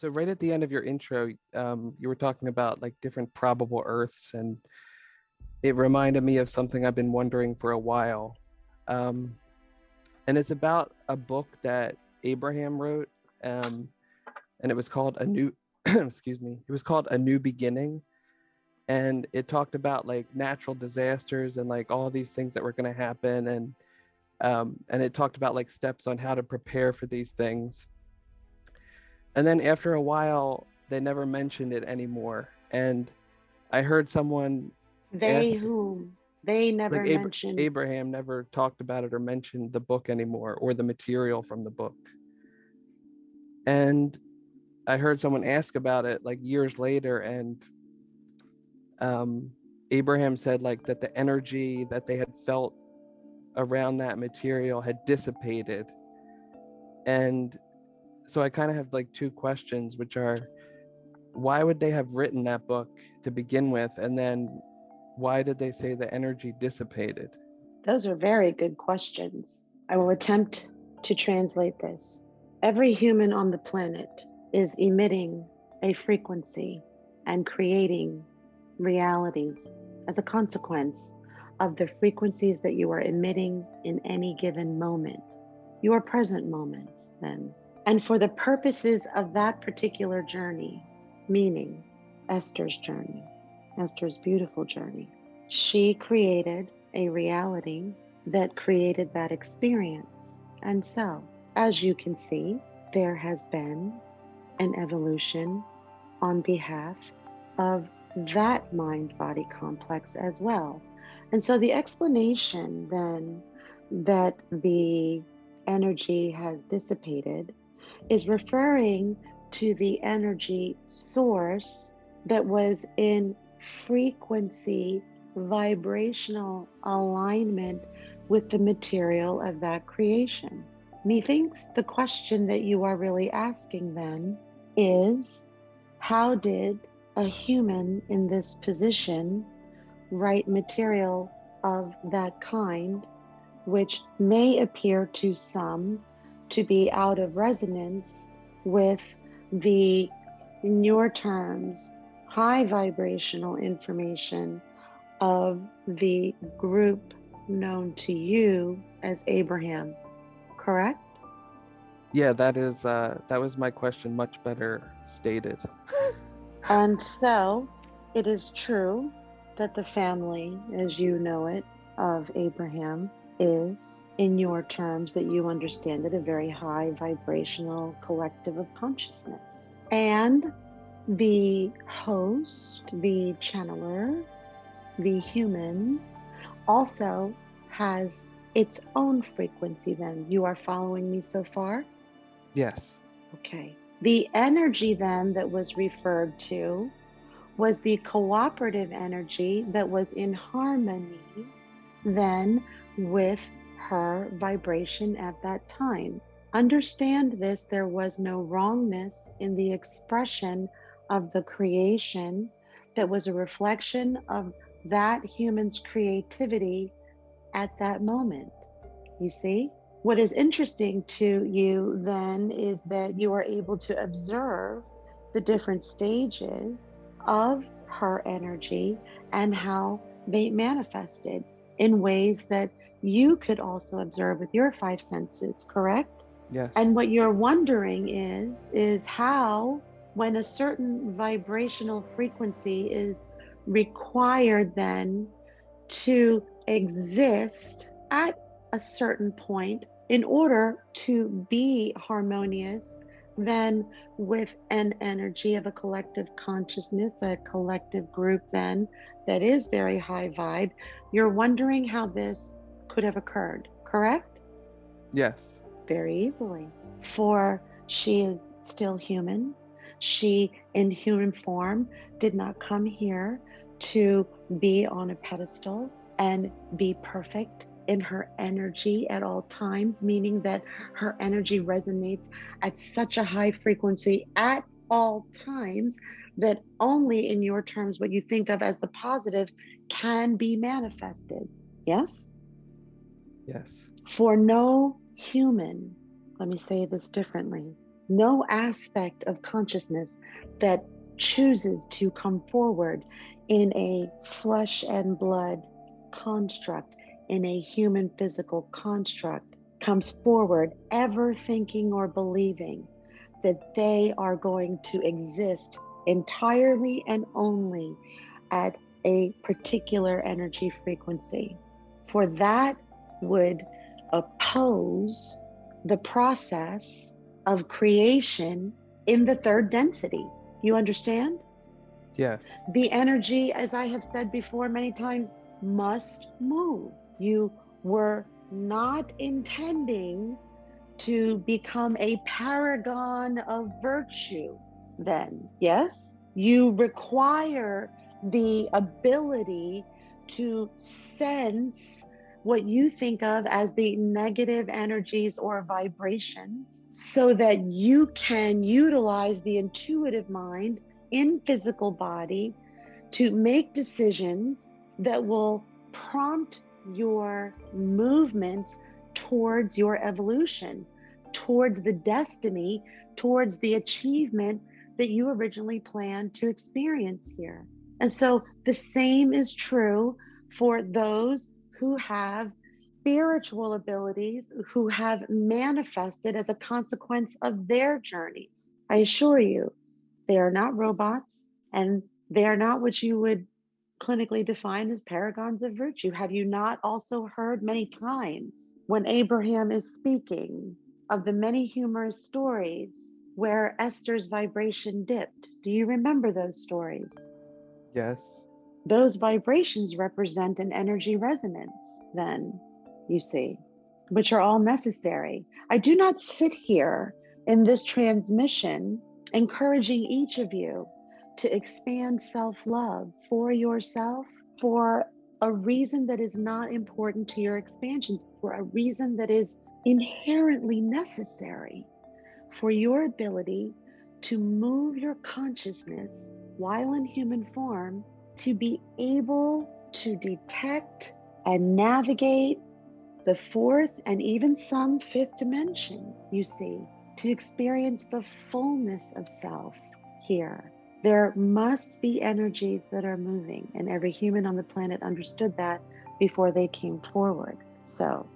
So right at the end of your intro, you were talking about like different probable Earths, and it reminded me of something I've been wondering for a while. Um, and it's about a book that Abraham wrote, and it was called A New, excuse me, it was called A New Beginning, and it talked about like natural disasters and like all these things that were going to happen, and it talked about like steps on how to prepare for these things. And then after a while, they never mentioned it anymore. And I heard someone They ask, whom they like never mentioned. Abraham never talked about it or mentioned the book anymore or the material from the book. And I heard someone ask about it like years later, and um, Abraham said like that the energy that they had felt around that material had dissipated. And so I kind of have like two questions, which are, why would they have written that book to begin with? And then why did they say the energy dissipated? Those are very good questions. I will attempt to translate this. Every human on the planet is emitting a frequency and creating realities as a consequence of the frequencies that you are emitting in any given moment, your present moments, then. And for the purposes of that particular journey, meaning Esther's journey, Esther's beautiful journey, she created a reality that created that experience. And so, as you can see, there has been an evolution on behalf of that mind body complex as well. And so, the explanation then that the energy has dissipated is referring to the energy source that was in frequency, vibrational alignment with the material of that creation. Methinks the question that you are really asking then is, how did a human in this position write material of that kind, which may appear to some to be out of resonance with the, in your terms, high vibrational information of the group known to you as Abraham, correct? Yeah, that was my question much better stated. And so it is true that the family, as you know it, of Abraham is, in your terms that you understand it, a very high vibrational collective of consciousness. And the host, the channeler, the human also has its own frequency, then. You are following me so far? Yes. Okay. The energy then that was referred to was the cooperative energy that was in harmony then with her vibration at that time. Understand this, there was no wrongness in the expression of the creation that was a reflection of that human's creativity at that moment. You see? What is interesting to you then is that you are able to observe the different stages of her energy and how they manifested in ways that you could also observe with your five senses, correct? Yes. And what you're wondering is how, when a certain vibrational frequency is required then to exist at a certain point in order to be harmonious, then with an energy of a collective consciousness, a collective group, then that is very high vibe, you're wondering how this could have occurred, correct? Yes. Very easily. For she is still human. She, in human form, did not come here to be on a pedestal and be perfect in her energy at all times, meaning that her energy resonates at such a high frequency at all times that only in your terms, what you think of as the positive can be manifested. Yes? Yes. For no human, let me say this differently, no aspect of consciousness that chooses to come forward in a flesh and blood construct, in a human physical construct, comes forward ever thinking or believing that they are going to exist entirely and only at a particular energy frequency. For that would oppose the process of creation in the third density. You understand? Yes. The energy, as I have said before many times, must move. You were not intending to become a paragon of virtue then, yes? You require the ability to sense what you think of as the negative energies or vibrations so that you can utilize the intuitive mind in physical body to make decisions that will prompt your movements towards your evolution, towards the destiny, towards the achievement that you originally planned to experience here. And so the same is true for those who have spiritual abilities, who have manifested as a consequence of their journeys. I assure you, they are not robots and they are not what you would clinically define as paragons of virtue. Have you not also heard many times when Abraham is speaking of the many humorous stories where Esther's vibration dipped? Do you remember those stories? Yes. Those vibrations represent an energy resonance, then, you see, which are all necessary. I do not sit here in this transmission encouraging each of you to expand self-love for yourself for a reason that is not important to your expansion, for a reason that is inherently necessary for your ability to move your consciousness while in human form, to be able to detect and navigate the fourth and even some fifth dimensions, you see, to experience the fullness of self here. There must be energies that are moving, and every human on the planet understood that before they came forward. So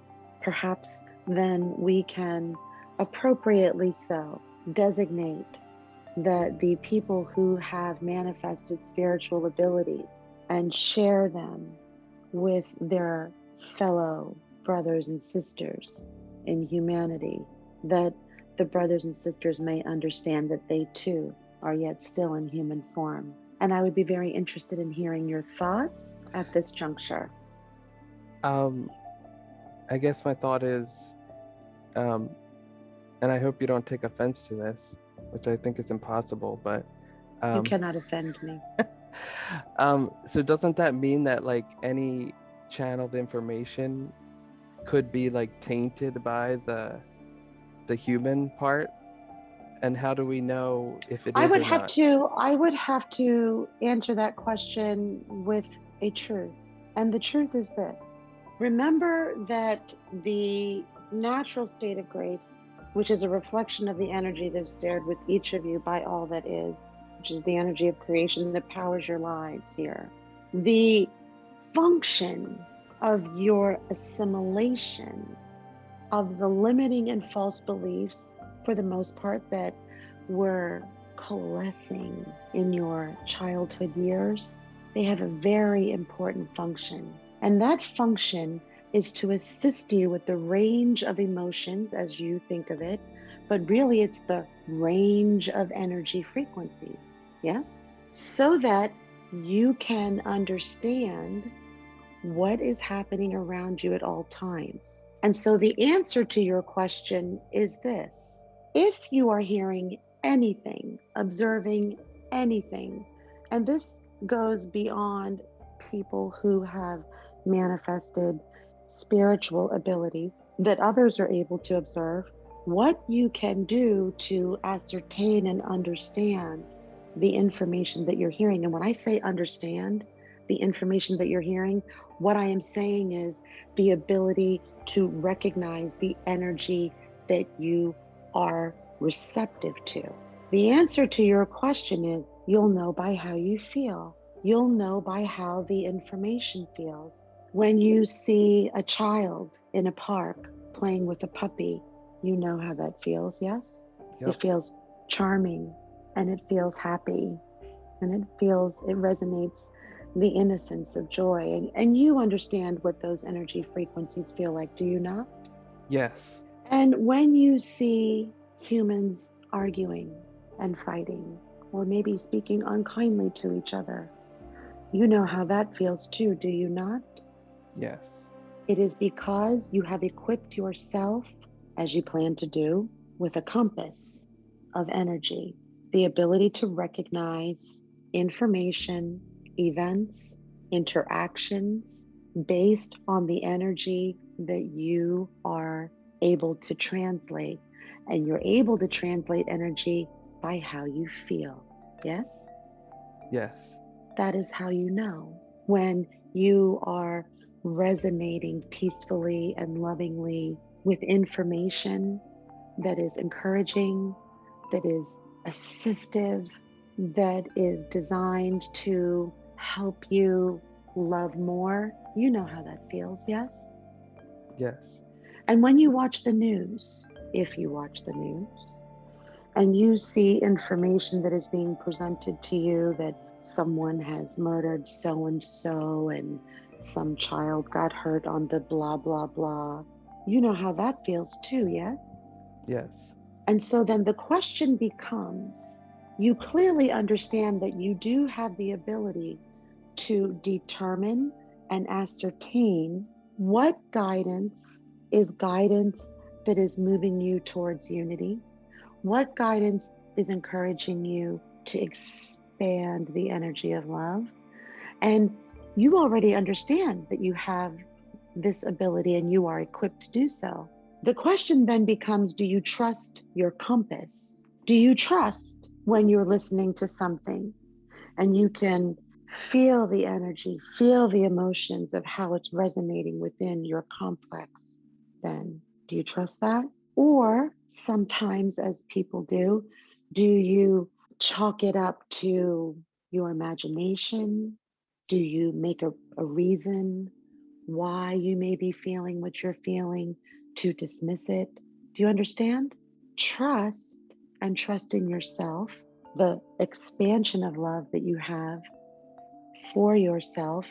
perhaps then we can appropriately so designate the people who have manifested spiritual abilities and share them with their fellow brothers and sisters in humanity, that the brothers and sisters may understand that they too are yet still in human form. And I would be very interested in hearing your thoughts at this juncture. I guess my thought is, and I hope you don't take offense to this, which I think is impossible, but You cannot offend me. so doesn't that mean that like any channeled information could be like tainted by the human part? And how do we know if it is or not? I would have to answer that question with a truth. And the truth is this. Remember that the natural state of grace, which is a reflection of the energy that's shared with each of you by all that is, which is the energy of creation that powers your lives here. The function of your assimilation of the limiting and false beliefs, for the most part, that were coalescing in your childhood years, they have a very important function. And that function is to assist you with the range of emotions as you think of it, but really it's the range of energy frequencies, yes? So that you can understand what is happening around you at all times. And so the answer to your question is this. If you are hearing anything, observing anything, and this goes beyond people who have manifested spiritual abilities that others are able to observe, what you can do to ascertain and understand the information that you're hearing. And when I say understand the information that you're hearing, what I am saying is the ability to recognize the energy that you are receptive to? The answer to your question is you'll know by how you feel. You'll know by how the information feels. When you see a child in a park playing with a puppy, you know how that feels, yes? Yep. It feels charming and it feels happy and it resonates the innocence of joy. And you understand what those energy frequencies feel like, do you not? Yes. And when you see humans arguing and fighting, or maybe speaking unkindly to each other, you know how that feels too, do you not? Yes. It is because you have equipped yourself, as you plan to do, with a compass of energy, the ability to recognize information, events, interactions based on the energy that you are able to translate. And you're able to translate energy by how you feel. Yes? Yes. That is how you know when you are resonating peacefully and lovingly with information that is encouraging, that is assistive, that is designed to help you love more. You know how that feels, yes? Yes. And when you watch the news, if you watch the news, and you see information that is being presented to you that someone has murdered so and so and some child got hurt on the blah, blah, blah, you know how that feels too, yes? Yes. And so then the question becomes, you clearly understand that you do have the ability to determine and ascertain what guidance is guidance that is moving you towards unity. What guidance is encouraging you to expand the energy of love? And you already understand that you have this ability and you are equipped to do so. The question then becomes, do you trust your compass? Do you trust when you're listening to something and you can feel the energy, feel the emotions of how it's resonating within your complex? Then, do you trust that? Or sometimes, as people do you chalk it up to your imagination? Do you make a reason why you may be feeling what you're feeling to dismiss it? Do you understand? Trust and trust in yourself, the expansion of love that you have for yourself,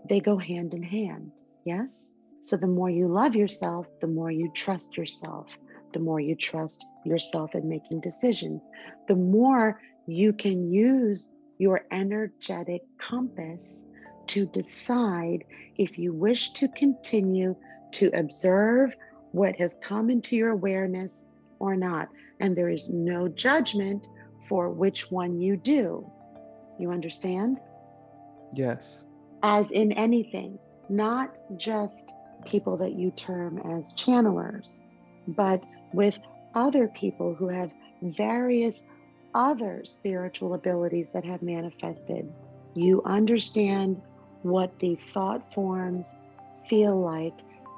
they go hand in hand. Yes? So the more you love yourself, the more you trust yourself, the more you trust yourself in making decisions, the more you can use your energetic compass to decide if you wish to continue to observe what has come into your awareness or not. And there is no judgment for which one you do. You understand? Yes. As in anything, not just people that you term as channelers, but with other people who have various other spiritual abilities that have manifested. You understand what the thought forms feel like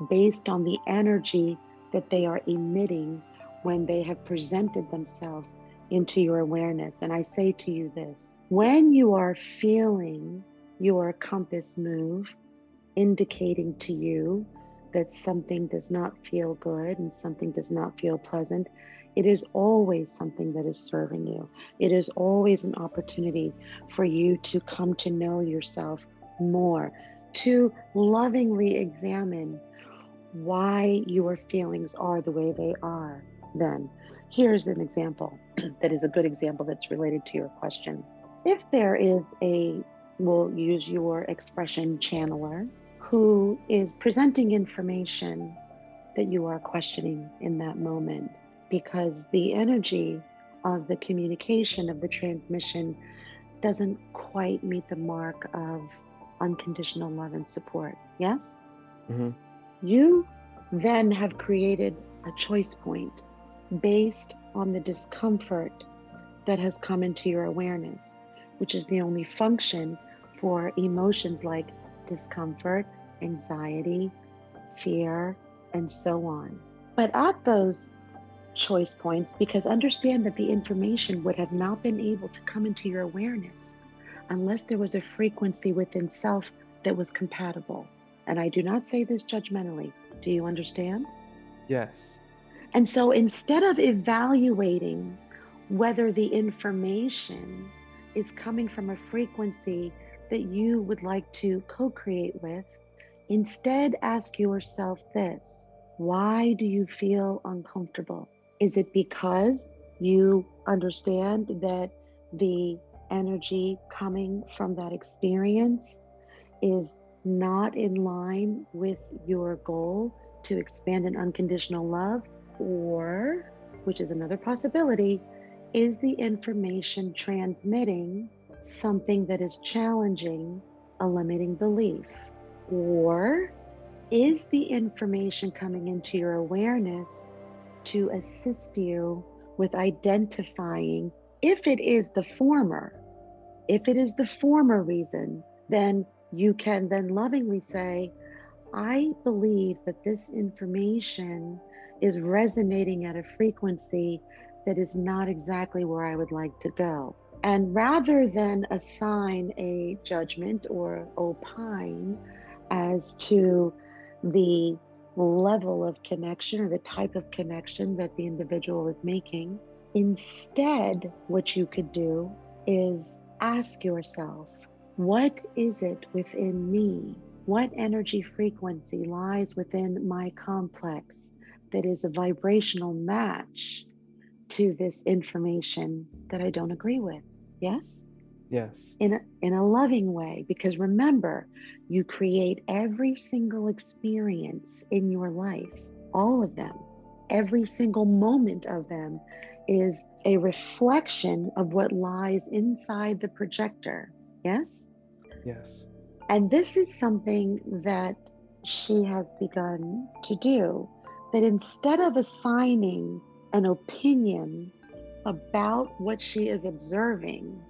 based on the energy that they are emitting when they have presented themselves into your awareness. And I say to you this, when you are feeling your compass move, indicating to you that something does not feel good and something does not feel pleasant, it is always something that is serving you. It is always an opportunity for you to come to know yourself more, to lovingly examine why your feelings are the way they are. Then, here's an example that is a good example that's related to your question. If there is we'll use your expression, channeler, who is presenting information that you are questioning in that moment, because the energy of the communication, of the transmission, doesn't quite meet the mark of unconditional love and support. Yes? Mm-hmm. You then have created a choice point based on the discomfort that has come into your awareness, which is the only function for emotions like discomfort, anxiety, fear, and so on. But at those choice points, because understand that the information would have not been able to come into your awareness unless there was a frequency within self that was compatible. And I do not say this judgmentally. Do you understand? Yes. And so instead of evaluating whether the information is coming from a frequency that you would like to co-create with, instead ask yourself this: why do you feel uncomfortable? Is it because you understand that the energy coming from that experience is not in line with your goal to expand in unconditional love? Or, which is another possibility, is the information transmitting something that is challenging a limiting belief? Or is the information coming into your awareness to assist you with identifying, if it is the former, if it is the former reason, then you can then lovingly say, I believe that this information is resonating at a frequency that is not exactly where I would like to go. And rather than assign a judgment or opine as to the level of connection or the type of connection that the individual is making, instead, what you could do is ask yourself, what is it within me? What energy frequency lies within my complex that is a vibrational match to this information that I don't agree with? Yes? Yes. In a loving way, because remember, you create every single experience in your life, all of them, every single moment of them is a reflection of what lies inside the projector. Yes? Yes. And this is something that she has begun to do, that instead of assigning an opinion about what she is observing,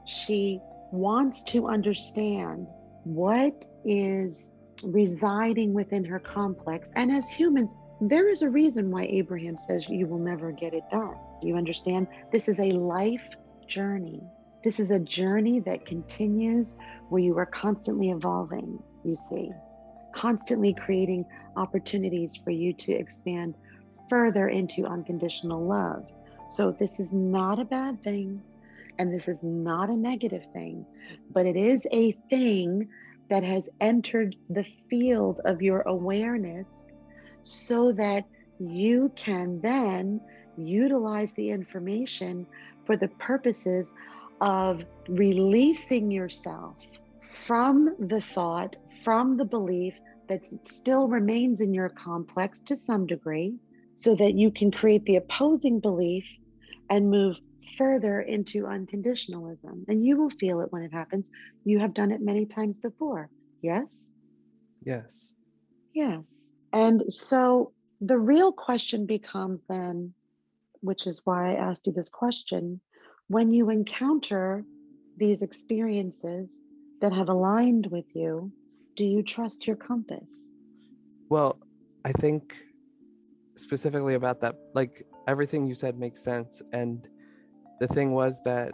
she wants to understand what is residing within her complex. And as humans, there is a reason why Abraham says you will never get it done. You understand? This is a life journey. This is a journey that continues, where you are constantly evolving, you see, constantly creating opportunities for you to expand further into unconditional love. So this is not a bad thing. And this is not a negative thing, but it is a thing that has entered the field of your awareness so that you can then utilize the information for the purposes of releasing yourself from the thought, from the belief that still remains in your complex to some degree, so that you can create the opposing belief and move further into unconditionalism. And you will feel it when it happens. You have done it many times before. Yes? Yes. Yes. And so the real question becomes then, which is why I asked you this question, when you encounter these experiences that have aligned with you, do you trust your compass? Well, I think specifically about that, like everything you said makes sense. And the thing was that,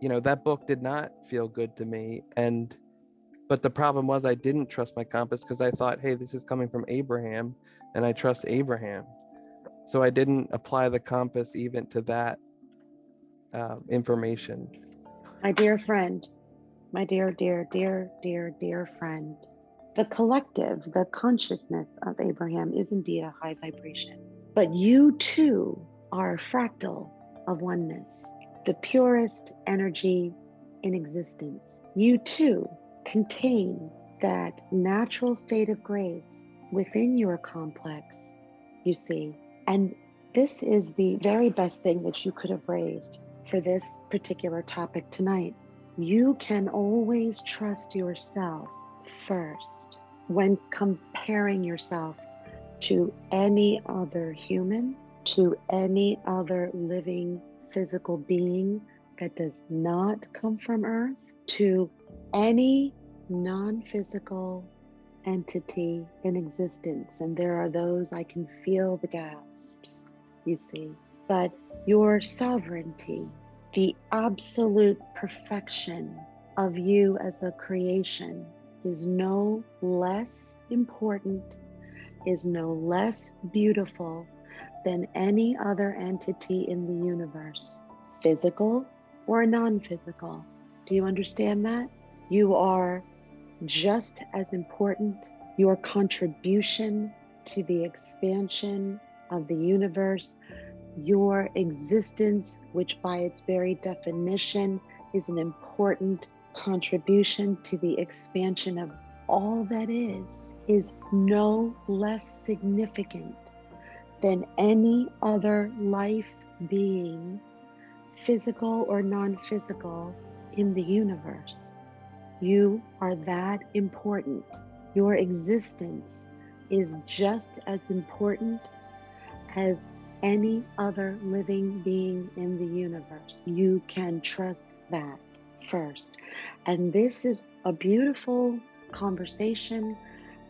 that book did not feel good to me. But the problem was I didn't trust my compass because I thought, hey, this is coming from Abraham and I trust Abraham. So I didn't apply the compass even to that information. My dear friend, my dear, dear, dear, dear, dear friend, the collective, the consciousness of Abraham is indeed a high vibration. But you too are a fractal of oneness, the purest energy in existence. You too contain that natural state of grace within your complex, you see. And this is the very best thing that you could have raised for this particular topic tonight. You can always trust yourself first when comparing yourself to any other human, to any other living physical being that does not come from Earth, to any non-physical entity in existence. And there are those, I can feel the gasps, you see. but your sovereignty, the absolute perfection of you as a creation, is no less important, is no less beautiful than any other entity in the universe, physical or non-physical. Do you understand that? You are just as important. Your contribution to the expansion of the universe, your existence, which by its very definition is an important contribution to the expansion of all that is no less significant than any other life being, physical or non-physical, in the universe. You are that important. Your existence is just as important as any other living being in the universe. You can trust that first. And this is a beautiful conversation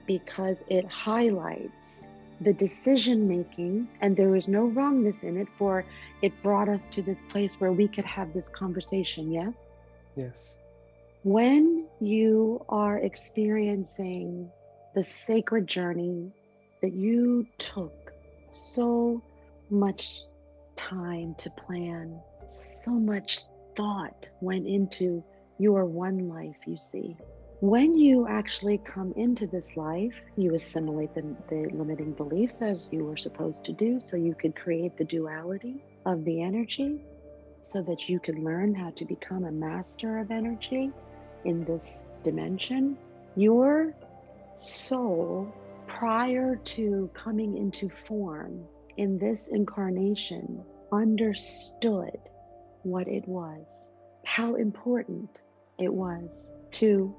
because it highlights the decision making, and there is no wrongness in it, for it brought us to this place where we could have this conversation. Yes? Yes. When you are experiencing the sacred journey that you took so much time to plan, so much thought went into your one life, you see. When you actually come into this life, you assimilate the limiting beliefs as you were supposed to do so you could create the duality of the energies so that you could learn how to become a master of energy in this dimension. Your soul, prior to coming into form in this incarnation, understood what it was, how important it was to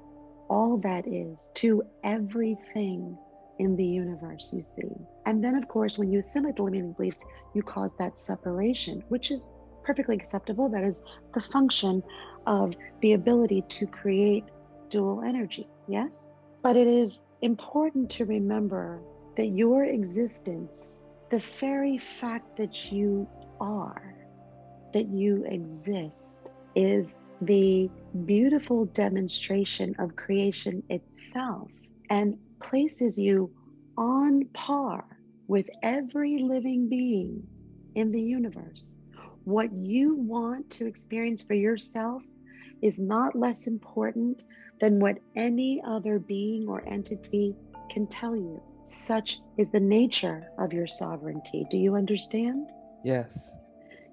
all that is, to everything in the universe, you see. And then, of course, when you assimilate the limiting beliefs, you cause that separation, which is perfectly acceptable. That is the function of the ability to create dual energies, yes? But it is important to remember that your existence, the very fact that you are, that you exist, is the beautiful demonstration of creation itself and places you on par with every living being in the universe. What you want to experience for yourself is not less important than what any other being or entity can tell you. Such is the nature of your sovereignty. Do you understand? Yes.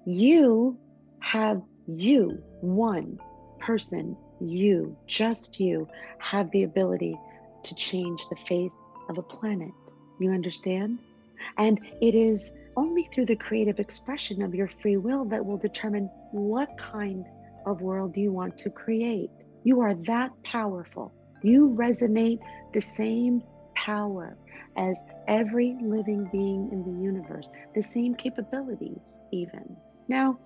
You have you, one person, you, just you, have the ability to change the face of a planet. You understand? And it is only through the creative expression of your free will that will determine what kind of world you want to create. You are that powerful. You resonate the same power as every living being in the universe, the same capabilities, even. Now,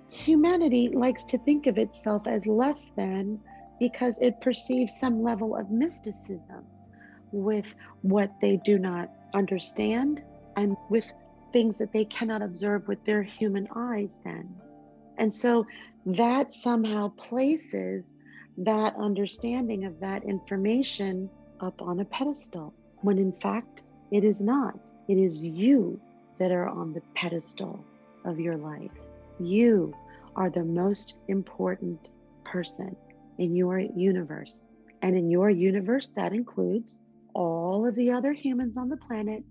humanity likes to think of itself as less than because it perceives some level of mysticism with what they do not understand and with things that they cannot observe with their human eyes then. And so that somehow places that understanding of that information up on a pedestal, when in fact it is not. It is you that are on the pedestal of your life. You are the most important person in your universe. And in your universe, that includes all of the other humans on the planet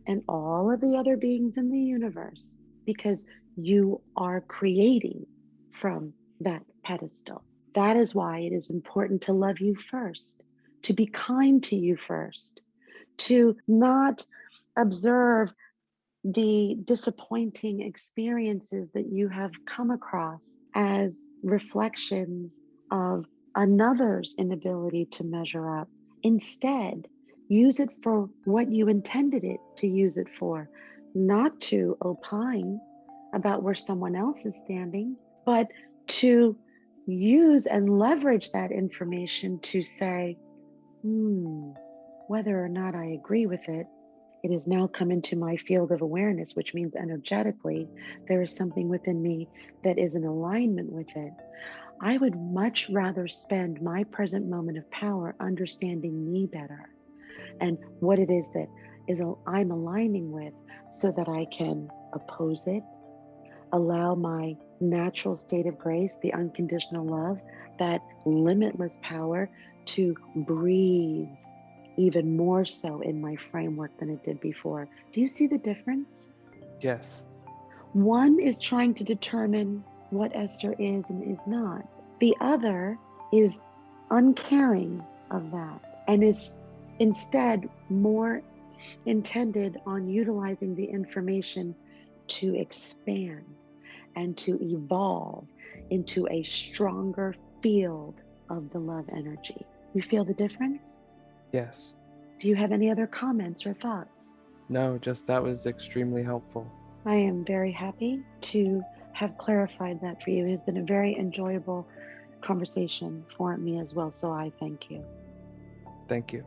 and all of the other beings in the universe, because you are creating from that pedestal. That is why it is important to love you first, to be kind to you first, to not observe the disappointing experiences that you have come across as reflections of another's inability to measure up. Instead, use it for what you intended it to use it for, not to opine about where someone else is standing, but to use and leverage that information to say, whether or not I agree with it, It has now come into my field of awareness, which means energetically, there is something within me that is in alignment with it. I would much rather spend my present moment of power understanding me better and what it is that I'm aligning with so that I can oppose it, allow my natural state of grace, the unconditional love, that limitless power to breathe even more so in my framework than it did before. Do you see the difference? Yes. One is trying to determine what Esther is and is not. The other is uncaring of that and is instead more intended on utilizing the information to expand and to evolve into a stronger field of the love energy. You feel the difference? Yes. Do you have any other comments or thoughts? No, just that was extremely helpful. I am very happy to have clarified that for you. It has been a very enjoyable conversation for me as well. So I thank you. Thank you.